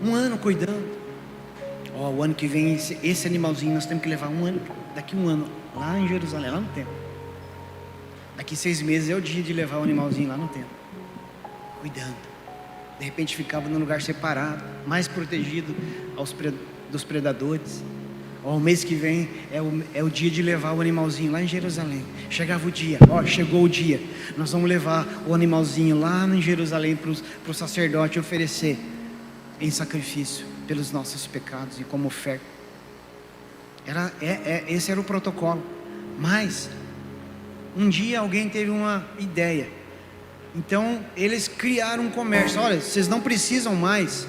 Um ano cuidando. O ano que vem esse animalzinho nós temos que levar um ano, daqui um ano, lá em Jerusalém, lá no templo. Daqui 6 meses é o dia de levar o animalzinho lá no templo, cuidando. De repente ficava num lugar separado, mais protegido dos predadores. O mês que vem é o dia de levar o animalzinho lá em Jerusalém. Chegava o dia, chegou o dia, nós vamos levar o animalzinho lá em Jerusalém para o sacerdote oferecer em sacrifício pelos nossos pecados e como oferta. Esse era o protocolo. Mas um dia alguém teve uma ideia. Então eles criaram um comércio. Olha, vocês não precisam mais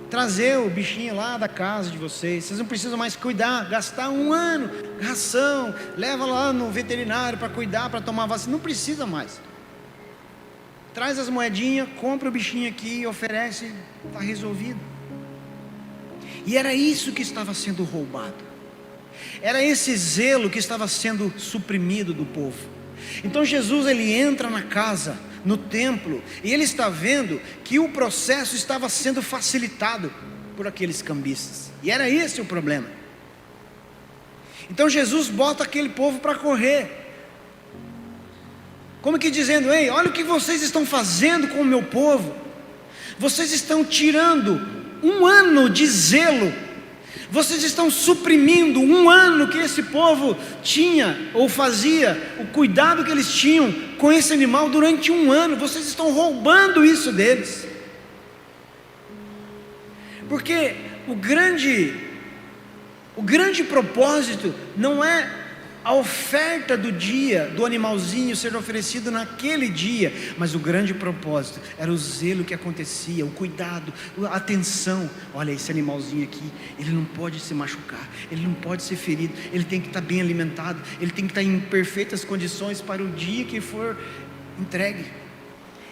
trazer o bichinho lá da casa de vocês, vocês não precisam mais cuidar, gastar um ano, ração, leva lá no veterinário para cuidar, para tomar vacina, não precisa mais. Traz as moedinhas, compra o bichinho aqui, oferece, está resolvido. E era isso que estava sendo roubado, era esse zelo que estava sendo suprimido do povo. Então Jesus, ele entra na casa, no templo, e ele está vendo que o processo estava sendo facilitado por aqueles cambistas, e era esse o problema. Então Jesus bota aquele povo para correr, como que dizendo: ei, olha o que vocês estão fazendo com o meu povo, vocês estão tirando um ano de zelo, vocês estão suprimindo um ano que esse povo tinha, ou fazia, o cuidado que eles tinham com esse animal durante um ano, vocês estão roubando isso deles. Porque o grande propósito não é a oferta do dia, do animalzinho ser oferecido naquele dia, mas o grande propósito era o zelo que acontecia, o cuidado, a atenção. Olha, esse animalzinho aqui, ele não pode se machucar, ele não pode ser ferido, ele tem que estar bem alimentado, ele tem que estar em perfeitas condições para o dia que for entregue.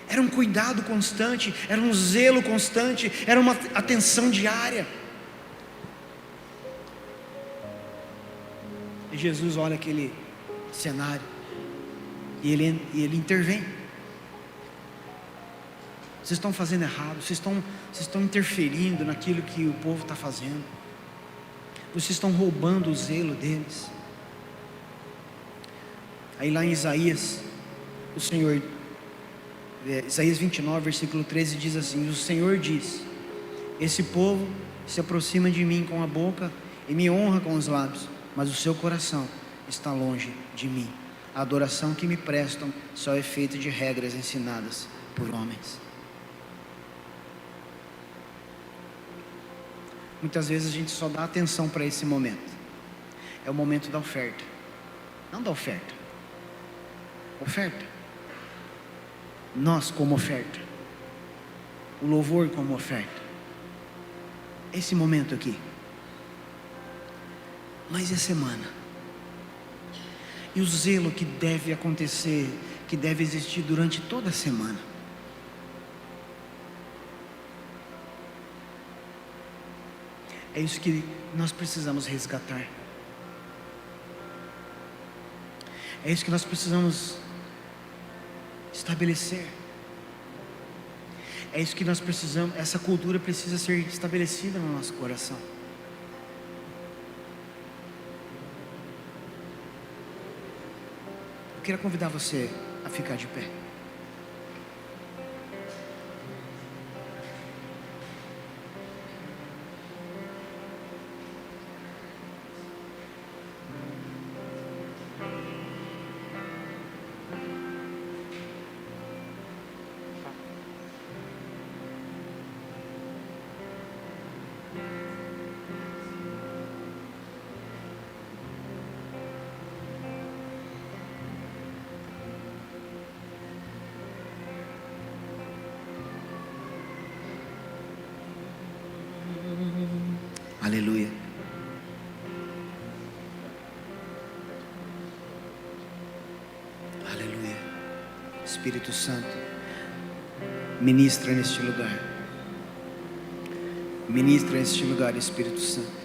Era um cuidado constante, era um zelo constante, era uma atenção diária. E Jesus olha aquele cenário e ele intervém. Vocês estão fazendo errado, vocês estão interferindo naquilo que o povo está fazendo, vocês estão roubando o zelo deles. Aí lá em Isaías, o Senhor, Isaías 29, versículo 13 diz assim: o Senhor diz: esse povo se aproxima de mim com a boca e me honra com os lábios, mas o seu coração está longe de mim. A adoração que me prestam só é feita de regras ensinadas por homens. Muitas vezes a gente só dá atenção para esse momento. É o momento da oferta. Não da oferta. Oferta. Nós como oferta. O louvor como oferta. Esse momento aqui. Mas e a semana? E o zelo que deve acontecer, que deve existir durante toda a semana? É isso que nós precisamos resgatar. É isso que nós precisamos estabelecer. É isso que nós precisamos, essa cultura precisa ser estabelecida no nosso coração. Eu queria convidar você a ficar de pé. Aleluia. Aleluia. Espírito Santo, ministra neste lugar. Ministra neste lugar, Espírito Santo.